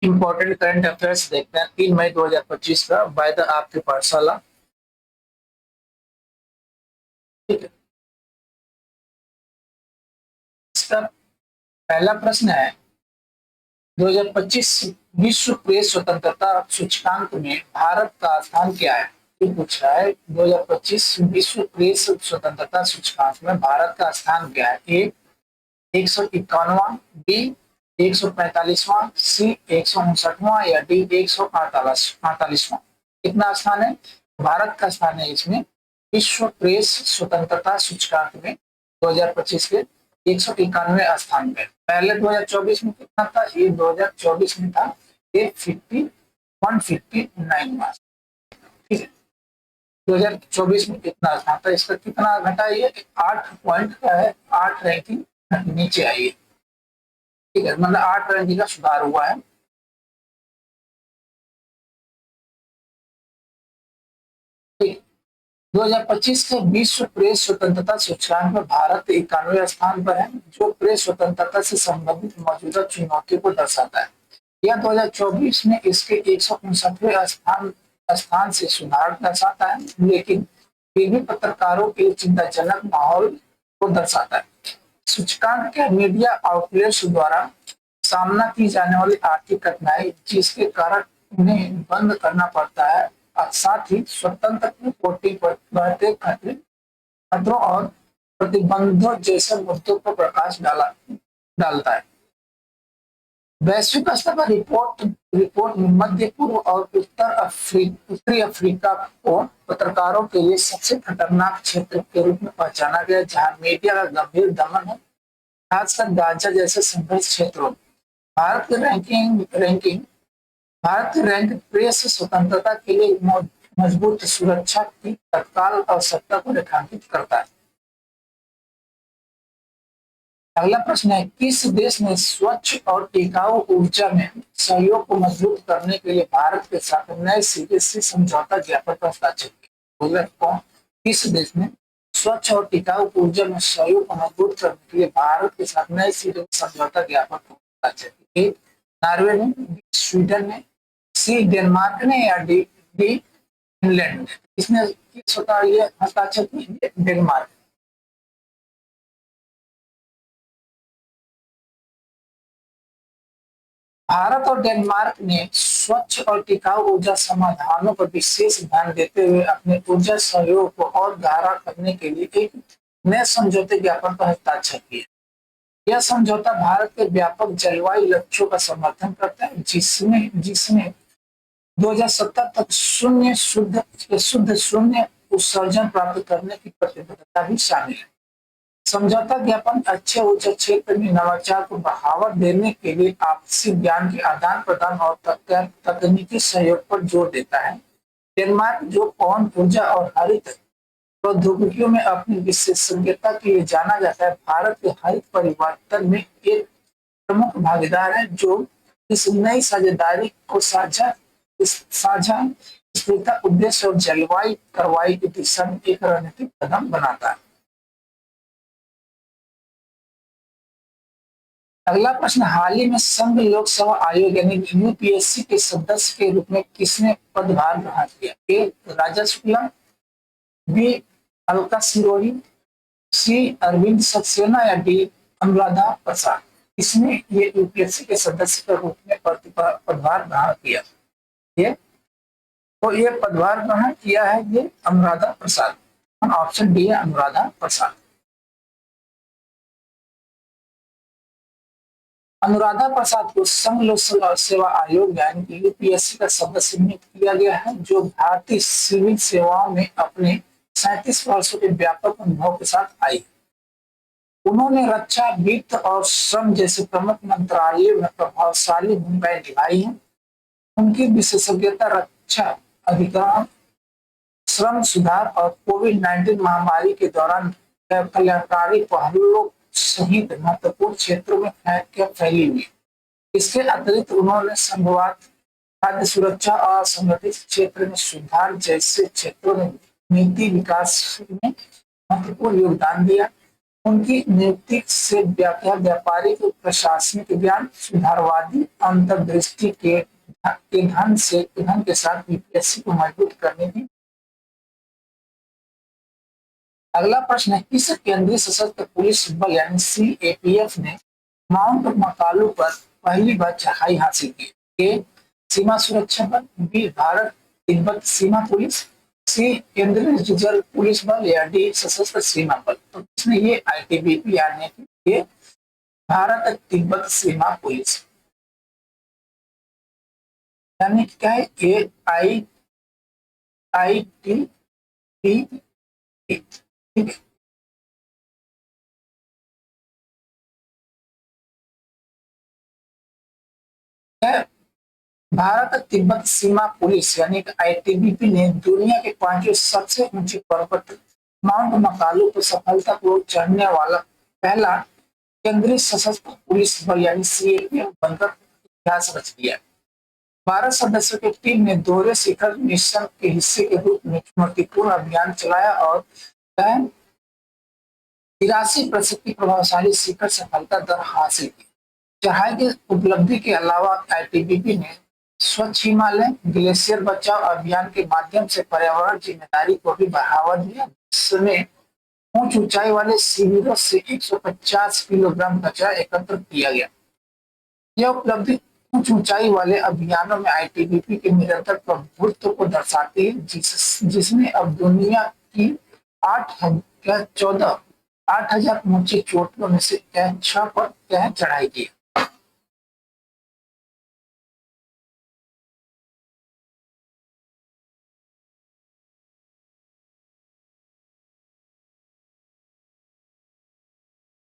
Important current affairs देखते हैं 3 मई 2025 का बाय द आपके पाठशाला। ठीक है, इसका पहला प्रश्न है 2025 विश्व प्रेस स्वतंत्रता सूचकांक में भारत का स्थान क्या है। ये पूछ रहा है 2025 विश्व प्रेस स्वतंत्रता सूचकांक में भारत का स्थान क्या है। ए 151वां, बी 145वां, सी 159वां या डी 148वां। कितना स्थान है भारत का स्थान है इसमें विश्व प्रेस स्वतंत्रता सूचकांक में 2025 के 191 स्थान पे। पहले 2024 में कितना था, ये 2024 में था 159। ठीक है, 2024 में कितना स्थान था, इसका कितना घटा, ये 8 पॉइंट का है, 8 रैंकिंग नीचे आई है। ठीक है, मतलब 8 रैंकिंग का सुधार हुआ है। ठीक, 2025 के विश्व प्रेस स्वतंत्रता सूचकांक में भारत 91वें स्थान पर है, जो प्रेस स्वतंत्रता से संबंधित मौजूदा चुनौतियों को दर्शाता है। यह 2024 में इसके 159वें स्थान से सुधार दर्शाता है, लेकिन फिर भी पत्रकारों के लिए चिंताजनक माहौल को दर्शाता है। सूचकांक के मीडिया आउटलेट्स द्वारा सामना की जाने वाली आर्थिक कठिनाई, जिसके कारण उन्हें बंद करना पड़ता है, और साथ ही स्वतंत्र रिपोर्टिंग पर बढ़ते खतरों और प्रतिबंधों जैसे मुद्दों पर प्रकाश डालता है। वैश्विक स्तर पर रिपोर्ट में मध्य पूर्व और उत्तरी अफ्रीका को पत्रकारों के लिए सबसे खतरनाक क्षेत्र के रूप में पहचाना गया, जहां मीडिया का गंभीर दमन है, खासकर गाजा जैसे संघर्ष क्षेत्रों में। भारत की रैंक प्रेस स्वतंत्रता के लिए मजबूत सुरक्षा की तत्काल आवश्यकता को रेखांकित करता है। अगला प्रश्न है, किस देश ने स्वच्छ और टिकाऊ ऊर्जा में सहयोग को मजबूत करने के लिए भारत के साथ नए सिरे से समझौता ज्ञापन पर हस्ताक्षर किया। किस देश ने स्वच्छ और टिकाऊ ऊर्जा में सहयोग को मजबूत करने के लिए भारत के साथ नए सिरे से समझौता ज्ञापन पर हस्ताक्षर किया। नॉर्वे ने, स्वीडन ने, सी डेनमार्क ने या डी फिनलैंड ने। इसने किस ये हस्ताक्षर किए, डेनमार्क। भारत और डेनमार्क ने स्वच्छ और टिकाऊ ऊर्जा समाधानों पर विशेष ध्यान देते हुए अपने ऊर्जा सहयोग को और गहरा करने के लिए एक नए समझौते ज्ञापन पर हस्ताक्षर किए। यह समझौता भारत के व्यापक जलवायु लक्ष्यों का समर्थन करता है, जिसमें 2070 तक शुद्ध शून्य उत्सर्जन प्राप्त करने की प्रतिबद्धता भी शामिल है। समझौता ज्ञापन अच्छे ऊर्जा क्षेत्र में नवाचार को बढ़ावा देने के लिए आपसी ज्ञान के आदान प्रदान और तकनीकी सहयोग पर जोर देता है। डेनमार्क, जो पवन ऊर्जा और हरित प्रौद्योगिकियों में अपनी विशेषज्ञता के लिए जाना जाता है, भारत के हरित परिवर्तन में एक प्रमुख भागीदार है, जो इस नई साझेदारी को साझा स्थिरता, उद्देश्य और जलवायु कार्रवाई की दिशा में एक रणनीतिक कदम बनाता है। अगला प्रश्न, हाल ही में संघ लोक सेवा आयोग यानी यूपीएससी के सदस्य के रूप में किसने पदभार ग्रहण किया। ए राजा शुक्ला, बी अलका सिरोही, सी अरविंद सक्सेना या डी अनुराधा प्रसाद। इसने ये यूपीएससी के सदस्य के रूप में पदभार ग्रहण किया। ये पदभार ग्रहण किया है ये अनुराधा प्रसाद। ऑप्शन डी है अनुराधा प्रसाद। अनुराधा प्रसाद को संघ लोक सेवा आयोग यानी यूपीएससी का सदस्य नियुक्त किया गया है, जो भारतीय सिविल सेवाओं में अपने 37 वर्षों के व्यापक अनुभव के साथ आई। उन्होंने रक्षा, वित्त और श्रम जैसे प्रमुख मंत्रालयों में प्रभावशाली भूमिकाएं निभाई हैं। उनकी विशेषज्ञता रक्षा अधिकार, श्रम सुधार और कोविड-19 महामारी के दौरान कल्याणकारी पहलुओं सहित महत्वपूर्ण क्षेत्रों में फैली हुई। इसके अतिरिक्त उन्होंने संघवाद, खाद्य सुरक्षा और असंगठित क्षेत्र में सुधार जैसे क्षेत्रों में नीति विकास में महत्वपूर्ण योगदान दिया। उनकी नियुक्ति से व्यापारिक प्रशासनिक ज्ञान सुधारवादी अंतर्दृष्टि के धन के साथ यूपीएससी को मजबूत करने की। अगला प्रश्न है, किस केंद्रीय सशस्त्र पुलिस बल यानी सीएपीएफ ने माउंट मकालू पर पहली बार चढ़ाई हासिल की? ए सीमा सुरक्षा बल, बी भारत तिब्बत सीमा पुलिस, सी केंद्रीय रिजर्व पुलिस बल या डी सशस्त्र सीमा बल। तो इसमें ये आईटीबीपी यानी कि ये भारत तिब्बत सीमा पुलिस यानी कि क्या है, ए आई टी बी, ठीक। भारत तिब्बत सीमा पुलिस यानी कि आईटीबीपी ने दुनिया के 5वें सबसे ऊंचे पर्वत माउंट मकालू पर सफलतापूर्वक चढ़ने वाला पहला केंद्रीय सशस्त्र पुलिस बल यानी सीएपीएफ बनकर इतिहास रच दिया। 12 सदस्यों की टीम ने दोहरे शिखर मिशन के हिस्से के रूप में चुनौतीपूर्ण अभियान चलाया और 83% की प्रभावशाली शिखर सफलता दर हासिल की। चढ़ाई की उपलब्धि के अलावा आईटीबीपी ने स्वच्छ हिमालय ग्लेशियर बचाव अभियान के माध्यम से पर्यावरण जिम्मेदारी को भी बढ़ावा दिया, जिसमें ऊंच ऊंचाई वाले शिविरों से 150 किलोग्राम कचरा एकत्र किया गया। यह उपलब्धि उच्च ऊंचाई वाले अभियानों में आईटीबीपी के निरंतर प्रभुत्व को दर्शाती है, जिसने अब दुनिया की 8,000 ऊंची चोटियों में से 6 पर चढ़ाई की।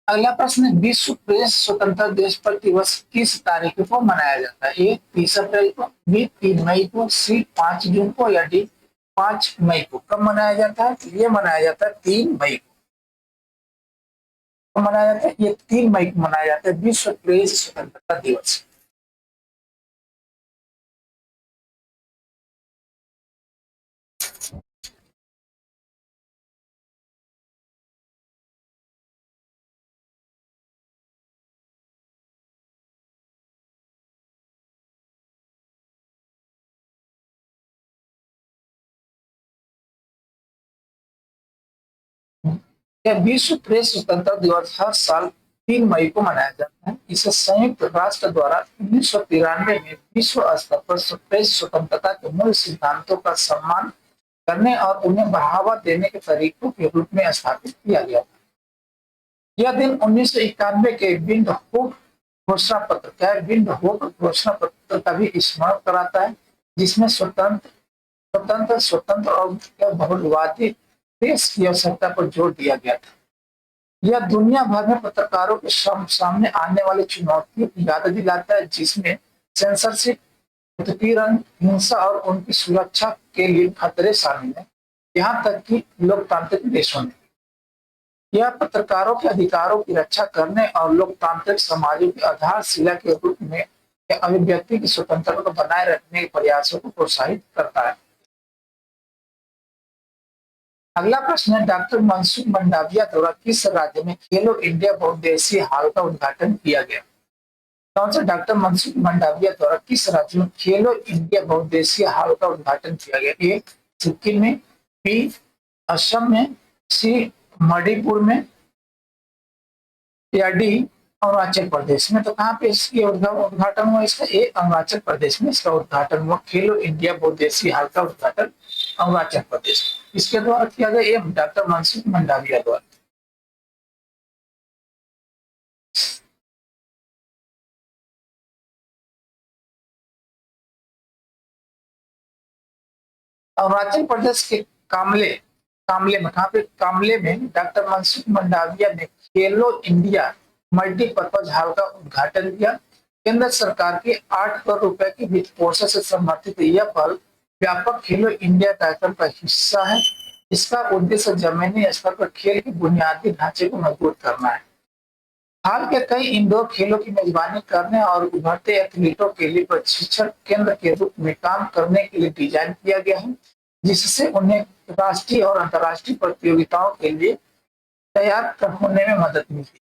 अगला प्रश्न है, विश्व प्रेस स्वतंत्रता दिवस किस तारीख को मनाया जाता है? ए 30 अप्रैल को, बी 3 मई को, सी 5 जून को या डी 5 मई को। कब मनाया जाता है? ये मनाया जाता है 3 मई को। मनाया जाता है, ये 3 मई को मनाया जाता है विश्व प्रेस स्वतंत्रता दिवस। यह विश्व प्रेस स्वतंत्रता दिवस हर साल 3 मई को मनाया जाता है। इसे संयुक्त राष्ट्र द्वारा 1993 में विश्व स्तर पर प्रेस स्वतंत्रता के मूल सिद्धांतों का सम्मान करने और उन्हें बढ़ावा देने के तरीकों के रूप में स्थापित किया गया। यह दिन 1991 के विंडहुक घोषणा पत्र का भी स्मरण कराता है, जिसमें स्वतंत्र और बहुलवादी प्रेस की आवश्यकता पर जोर दिया गया था। यह दुनिया भर में पत्रकारों के सामने आने वाली चुनौतियों की याद दिलाता है, जिसमें सेंसरशिप, उत्पीड़न, हिंसा और उनकी सुरक्षा के लिए खतरे शामिल हैं, यहाँ तक कि लोकतांत्रिक देशों में। यह पत्रकारों के अधिकारों की रक्षा करने और लोकतांत्रिक समाजों की आधारशिला के रूप में अभिव्यक्ति की स्वतंत्रता को बनाए रखने के प्रयासों को प्रोत्साहित करता है। अगला प्रश्न है, डॉक्टर मनसुख मंडाविया द्वारा किस राज्य में खेलो इंडिया बहुउद्देशीय हॉल का उद्घाटन किया गया? कौन सा डॉक्टर मनसुख मंडाविया द्वारा किस राज्य में खेलो इंडिया बहुउद्देशीय हॉल का उद्घाटन किया गया? ए सिक्किम में, बी असम में, सी मणिपुर में या डी अरुणाचल प्रदेश में। तो कहाँ पे इसकी उद्घाटन हुआ? इसका ए अरुणाचल प्रदेश में इसका उद्घाटन हुआ। खेलो इंडिया बहुउद्देशीय हॉल का उद्घाटन अरुणाचल प्रदेश इसके द्वारा किया गया, ये डॉक्टर मनसुख मंडाविया द्वारा। अरुणाचल प्रदेश के कामले में, कहाँ पे? कामले में डॉक्टर मनसुख मंडाविया ने खेलो इंडिया मल्टीपर्पज हॉल का उद्घाटन किया। केंद्र सरकार के 8 करोड़ रुपए की वित्त पोषण से समर्थित यह पहल व्यापक खेलो इंडिया कार्यक्रम का हिस्सा है। इसका उद्देश्य जमीनी स्तर पर खेल के बुनियादी ढांचे को मजबूत करना है। हाल के कई इंडोर खेलों की मेजबानी करने और उभरते एथलीटों के लिए प्रशिक्षण केंद्र के रूप में काम करने के लिए डिजाइन किया गया है, जिससे उन्हें राष्ट्रीय और अंतर्राष्ट्रीय प्रतियोगिताओं के लिए होने में मदद मिलती है।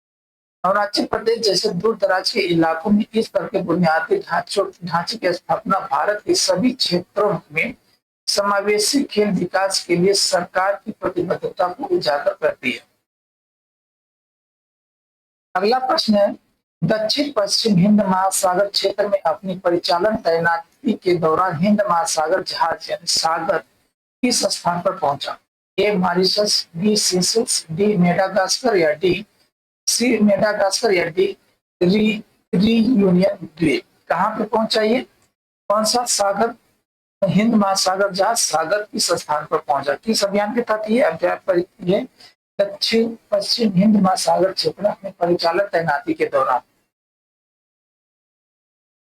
अरुणाचल प्रदेश जैसे दूर दराज के इलाकों में इस तरह के बुनियादी ढांचे की स्थापना भारत के सभी क्षेत्रों में समावेशी खेल विकास के लिए सरकार की प्रतिबद्धता को उजागर करती है। अगला प्रश्न है, दक्षिण पश्चिम हिंद महासागर क्षेत्र में अपनी परिचालन तैनाती के दौरान हिंद महासागर जहाज यानी सागर किस स्थान पर पहुंचा? A Mauritius, B Seychelles, D Madagascar या डी रीयूनियन द्वीप। कहाँ पे पहुंचा ये? कौन सा सागर? हिंद महासागर जहाज सागर किस स्थान पर पहुंचा? किस अभियान के तहत ये अभियान पर ये दक्षिण पश्चिम हिंद महासागर क्षेत्र में परिचालन तैनाती के दौरान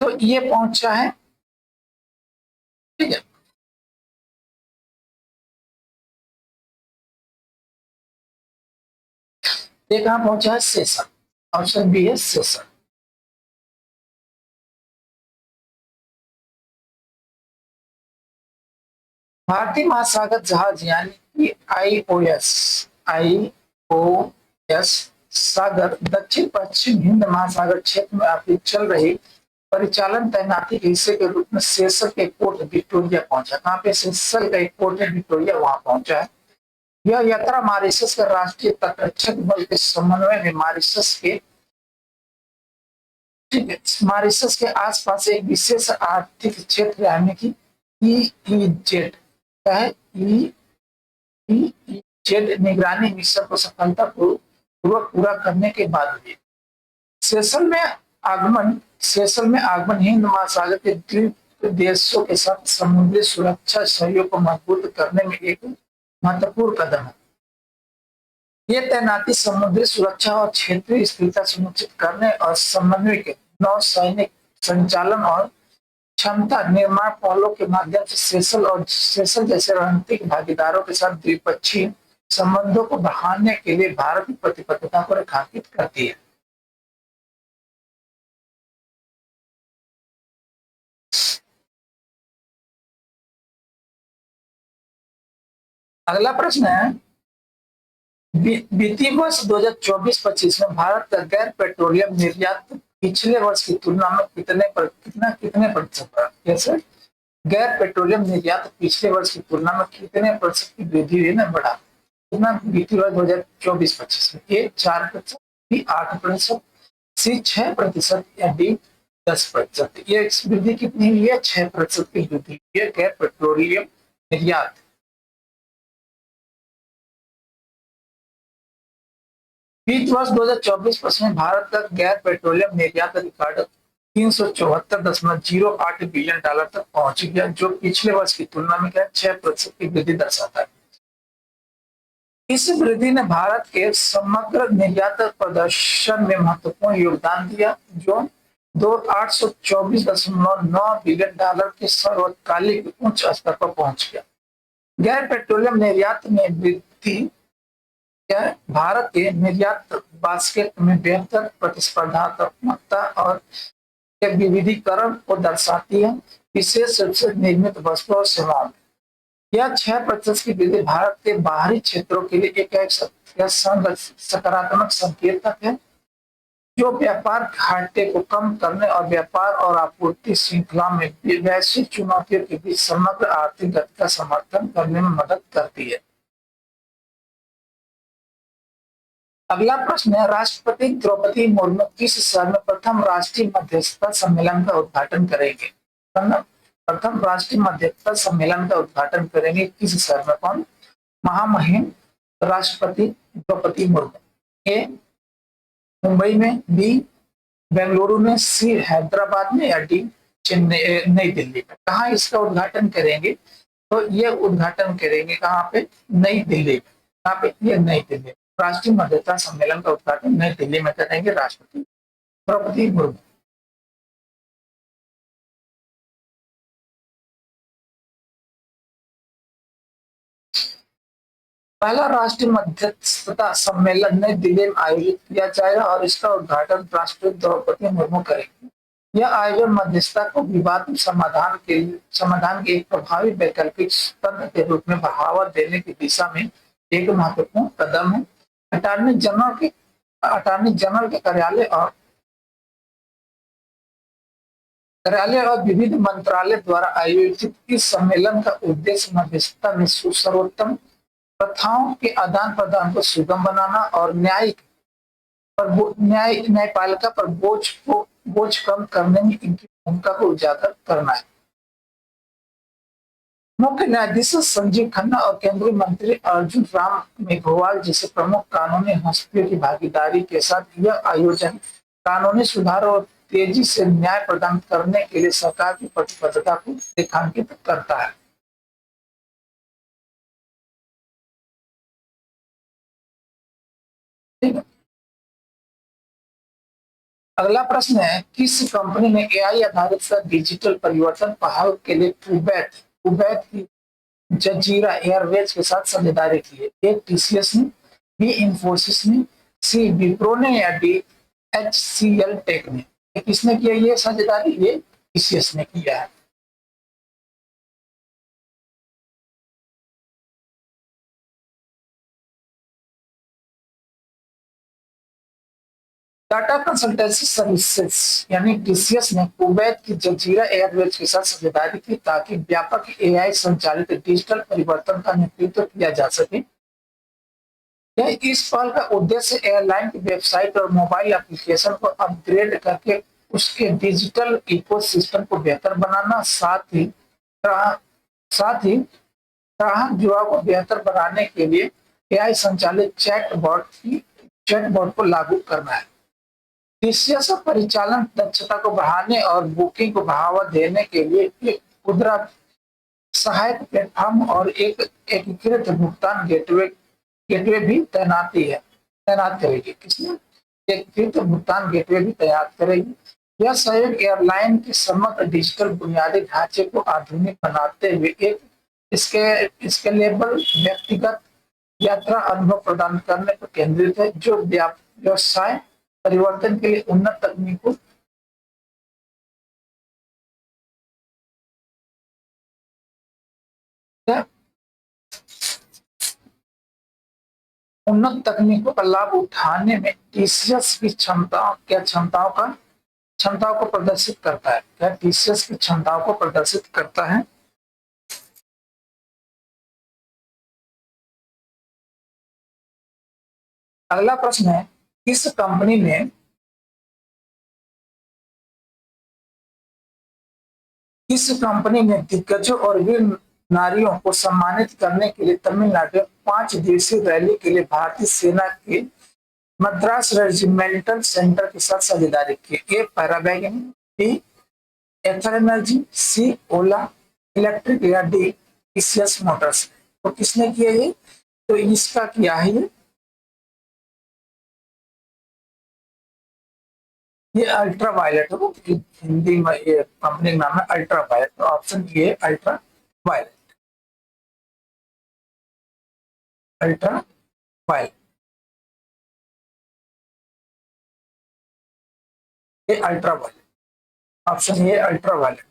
तो ये पहुंचा है। ठीक है, ये कहां पहुंचा है? सेशन। ऑप्शन बी है सेशन। भारतीय महासागर जहाज यानी कि आईओएस सागर दक्षिण पश्चिम हिंद महासागर क्षेत्र में अपनी चल रही परिचालन तैनाती के हिस्से के रूप में सेशल के पोर्ट विक्टोरिया पहुंचा। कहां पे? सेशल का एक पोर्ट है विक्टोरिया, वहां पहुंचा है। यह यात्रा मॉरिशस के राष्ट्रीय तटरक्षक बल के समन्वय में मॉरिशस के आसपास एक विशेष आर्थिक क्षेत्र यानी कि ईईजेड है ईईजेड निगरानी मिशन को सफलतापूर्वक पूरा करने के बाद हुई। सेशल में आगमन हिंद महासागर के द्वीप देशों के साथ समुद्री सुरक्षा सहयोग को मजबूत करने में एक महत्वपूर्ण कदम है। ये तैनाती समुद्री सुरक्षा और क्षेत्रीय स्थिरता सुनिश्चित करने और समन्वित नौसैनिक संचालन और क्षमता निर्माण पहलों के माध्यम से सेशल जैसे रणनीतिक भागीदारों के साथ द्विपक्षीय संबंधों को बढ़ाने के लिए भारत की प्रतिबद्धता को रेखांकित करती है। अगला प्रश्न है, वित्तीय वर्ष 2024-25 में भारत का गैर पेट्रोलियम निर्यात पिछले वर्ष की तुलना में कितने प्रतिशत बढ़ा? कैसे? गैर पेट्रोलियम निर्यात पिछले वर्ष की तुलना में कितने प्रतिशत की वृद्धि हुई ना बढ़ा? कितना वित्तीय वर्ष 2024-25 में? ए 4%, बी 8%, सी 6% या डी 10%। ये वृद्धि कितनी हुई है? 6% की वृद्धि हुई है गैर पेट्रोलियम निर्यात। वित्त वर्ष 2024-25 में भारत का गैर पेट्रोलियम निर्यात रिकॉर्ड 374.08 बिलियन डॉलर तक पहुंच गया, जो पिछले वर्ष की तुलना में 6% की वृद्धि दर्शाता है। इस वृद्धि ने भारत के समग्र निर्यात प्रदर्शन में महत्वपूर्ण योगदान दिया, जो 824.9 बिलियन डॉलर के सर्वकालिक उच्च स्तर पर पहुंच गया। गैर पेट्रोलियम निर्यात में वृद्धि भारत के निर्यात बास्केट में बेहतर प्रतिस्पर्धात्मकता और विविधीकरण को दर्शाती है, विशेष रूप से निर्मित वस्तुओं और सेवाओं में। यह 6% की वृद्धि भारत के बाहरी क्षेत्रों के लिए एक सकारात्मक संकेतक है, जो व्यापार घाटे को कम करने और व्यापार और आपूर्ति श्रृंखला में वैश्विक चुनौतियों के बीच समग्र आर्थिक गति का समर्थन करने में मदद करती है। अगला प्रश्न है, राष्ट्रपति द्रौपदी मुर्मू किस शहर में प्रथम राष्ट्रीय मध्यस्थता सम्मेलन का उद्घाटन करेंगे? प्रथम राष्ट्रीय मध्यस्थता सम्मेलन का उद्घाटन करेंगे किस शहर में? कौन? महामहिम राष्ट्रपति द्रौपदी मुर्मू। ए मुंबई में, बी बेंगलुरु में, सी हैदराबाद में या डी चेन्नई नई दिल्ली में। कहाँ इसका उद्घाटन करेंगे? तो ये उद्घाटन करेंगे कहाँ पे? नई दिल्ली में। कहाँ पे? ये नई दिल्ली। राष्ट्रीय मध्यस्थता सम्मेलन का उद्घाटन नई दिल्ली में करेंगे राष्ट्रपति द्रौपदी मुर्मू। पहला राष्ट्रीय मध्यस्थता सम्मेलन नई दिल्ली में आयोजित किया जाएगा और इसका उद्घाटन राष्ट्रपति द्रौपदी मुर्मू करेंगे। यह आयोजन मध्यस्थता को विवाद समाधान के एक प्रभावी वैकल्पिक तंत्र के रूप में बढ़ावा देने की दिशा में एक महत्वपूर्ण कदम है। अटॉर्नी जनरल के कार्यालय और विविध मंत्रालय द्वारा आयोजित इस सम्मेलन का उद्देश्य मध्यस्थता में सर्वोत्तम प्रथाओं के आदान प्रदान को सुगम बनाना और न्यायपालिका पर बोझ कम करने में इनकी भूमिका को उजागर करना है। मुख्य न्यायाधीश संजीव खन्ना और केंद्रीय मंत्री अर्जुन राम मेघवाल जैसे प्रमुख कानूनी हस्तियों की भागीदारी के साथ यह आयोजन कानूनी सुधार और तेजी से न्याय प्रदान करने के लिए सरकार की प्रतिबद्धता को रेखांकित करता है। ठीक है। अगला प्रश्न है, किस कंपनी ने एआई आधारित डिजिटल परिवर्तन पहल के लिए कुवैत की जजीरा एयरवेज के साथ साझेदारी की है? ए टीसीएस ने, बी इंफोसिस ने, सी विप्रो ने या डी एचसीएल टेक ने? किसने किया ये साझेदारी? ये टीसीएस ने किया है। टाटा कंसल्टेंसी सर्विसेज यानी टीसीएस ने कुवैत की जजीरा एयरवेज के साथ साझेदारी की ताकि व्यापक एआई संचालित डिजिटल परिवर्तन का नेतृत्व किया जा सके। इस पहल का उद्देश्य एयरलाइन की वेबसाइट और मोबाइल एप्लीकेशन को अपग्रेड करके उसके डिजिटल इकोसिस्टम को बेहतर बनाना, साथ ही ग्राहक जुड़ाव को बेहतर बनाने के लिए एआई संचालित चैटबॉट को लागू करना है। टीसीएस परिचालन दक्षता को बढ़ाने और बुकिंग को बढ़ावा देने के लिए एक खुदरा सहायक प्लेटफॉर्म और एक एकीकृत भुगतान गेटवे भी तैनात करेगी। किसने? एकीकृत भुगतान गेटवे भी तैनात करेगी। यह सहयोग एयरलाइन के समग्र डिजिटल बुनियादी ढांचे को आधुनिक बनाते हुए एक स्केलेबल व्यक्तिगत यात्रा अनुभव प्रदान करने पर केंद्रित है, जो व्यवसाय परिवर्तन के लिए उन्नत तकनीकों का लाभ उठाने में टीसीएस की क्षमताओं को प्रदर्शित करता है। क्या टीसीएस की क्षमताओं को प्रदर्शित करता है? अगला प्रश्न है, किस कंपनी ने दिग्गजों और वीर नारियों को सम्मानित करने के लिए तमिलनाडु में 5 दिवसीय रैली के लिए भारतीय सेना के मद्रास रेजिमेंटल सेंटर के साथ साझेदारी की? ए पैराबैगिंग, बी एथर एनर्जी, सी ओला इलेक्ट्रिक या डी टीसीएस मोटर्स? तो किसने किया ये? तो इसका किया है ये अल्ट्रा वायलेट हो, हिंदी में ये कंपनी का नाम है अल्ट्रा वायलेट। तो ऑप्शन ये अल्ट्रा वायलेट, अल्ट्रा वायलेट, ये अल्ट्रा वायलेट, ऑप्शन ये अल्ट्रा वायलेट।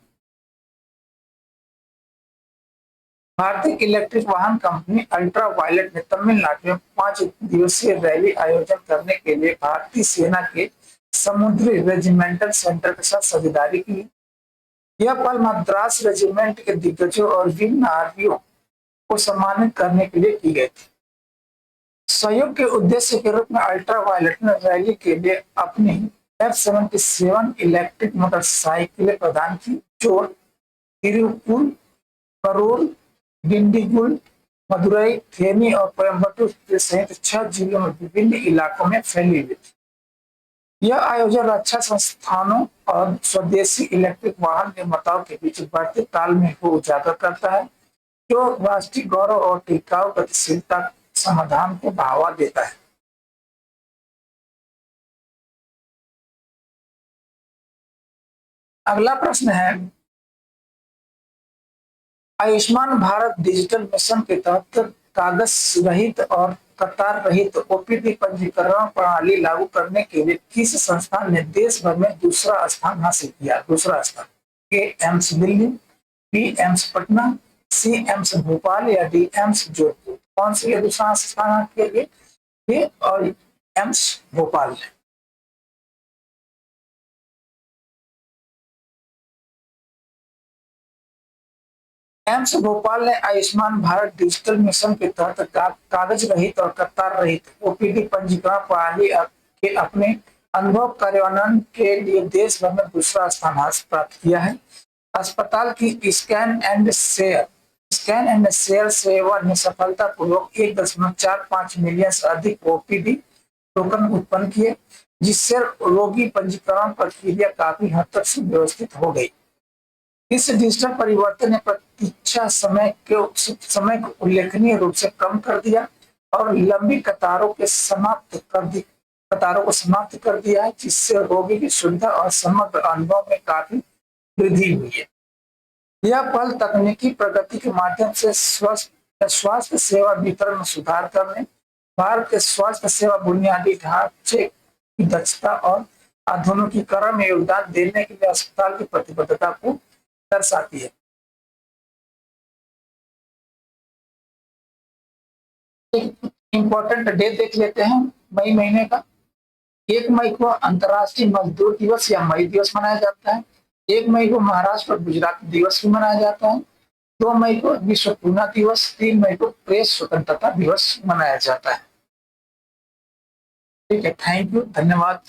भारतीय इलेक्ट्रिक वाहन कंपनी अल्ट्रा वायलेट ने तमिलनाडु में 5 दिवसीय रैली आयोजन करने के लिए भारतीय सेना के समुद्री रेजिमेंटल सेंटर के साथ साझेदारी की। यह पहल मद्रास रेजिमेंट के दिग्गजों और वीर नारियों को सम्मानित करने के लिए की गई थी। सहयोग के उद्देश्य के रूप में अल्ट्रा वायलेट ने रैली के लिए अपनी F77 इलेक्ट्रिक मोटरसाइकिलें प्रदान की, जो तिरुपुर, करूर, डिंडीगुल, मदुरई, थेनी और कोयम्बटूर सहित 6 जिलों में विभिन्न इलाकों में फैली हुई थी। यह आयोजन रक्षा संस्थानों और स्वदेशी इलेक्ट्रिक वाहन निर्माताओं के बीच बढ़ते तालमेल को उजागर करता है, जो राष्ट्रीय गौरव और टिकाऊ गतिशीलता समाधान को बढ़ावा देता है। अगला प्रश्न है, आयुष्मान भारत डिजिटल मिशन के तहत कागज रहित और कतार रहित ओपीडी पंजीकरण प्रणाली लागू करने के लिए किस संस्थान ने देश भर में दूसरा स्थान हासिल किया? दूसरा स्थान, A AIIMS Delhi, B AIIMS Patna, C AIIMS Bhopal या डी एम्स जोधपुर? कौन सी दूसरा स्थान के लिए? ये और एम्स भोपाल। एम्स भोपाल ने आयुष्मान भारत डिजिटल मिशन के तहत कागज रहित और कतार रहित ओपीडी पंजीकरण प्रणाली के अपने अनुभव कार्यान्वयन के लिए देश भर में दूसरा स्थान हासिल प्राप्त किया है। अस्पताल की स्कैन एंड शेयर सेवा ने सफलतापूर्वक 1.45 मिलियन से अधिक ओपीडी टोकन उत्पन्न किए, जिससे रोगी पंजीकरण प्रक्रिया काफी हद तक सुव्यवस्थित हो गई। इस डिजिटल परिवर्तन ने प्रतीक्षा समय को उल्लेखनीय रूप से कम कर दिया और लंबी कतारों को समाप्त कर दिया है, जिससे रोगी की सुविधा और समग्र अनुभव में काफी वृद्धि हुई है। यह पहल तकनीकी प्रगति के माध्यम से स्वास्थ्य सेवा वितरण में सुधार करने, भारत के स्वास्थ्य सेवा बुनियादी ढांचे की दक्षता और आधुनिकीकरण में योगदान देने के लिए अस्पताल की प्रतिबद्धता को दर्शाती है। एक इम्पोर्टेंट डे देख लेते हैं मई महीने का। 1 मई को अंतर्राष्ट्रीय मजदूर दिवस या मई दिवस मनाया जाता है। 1 मई को महाराष्ट्र और गुजरात दिवस भी मनाया जाता है। 2 मई को विश्व टूना दिवस, 3 मई को प्रेस स्वतंत्रता दिवस मनाया जाता है। ठीक है, थैंक यू, धन्यवाद।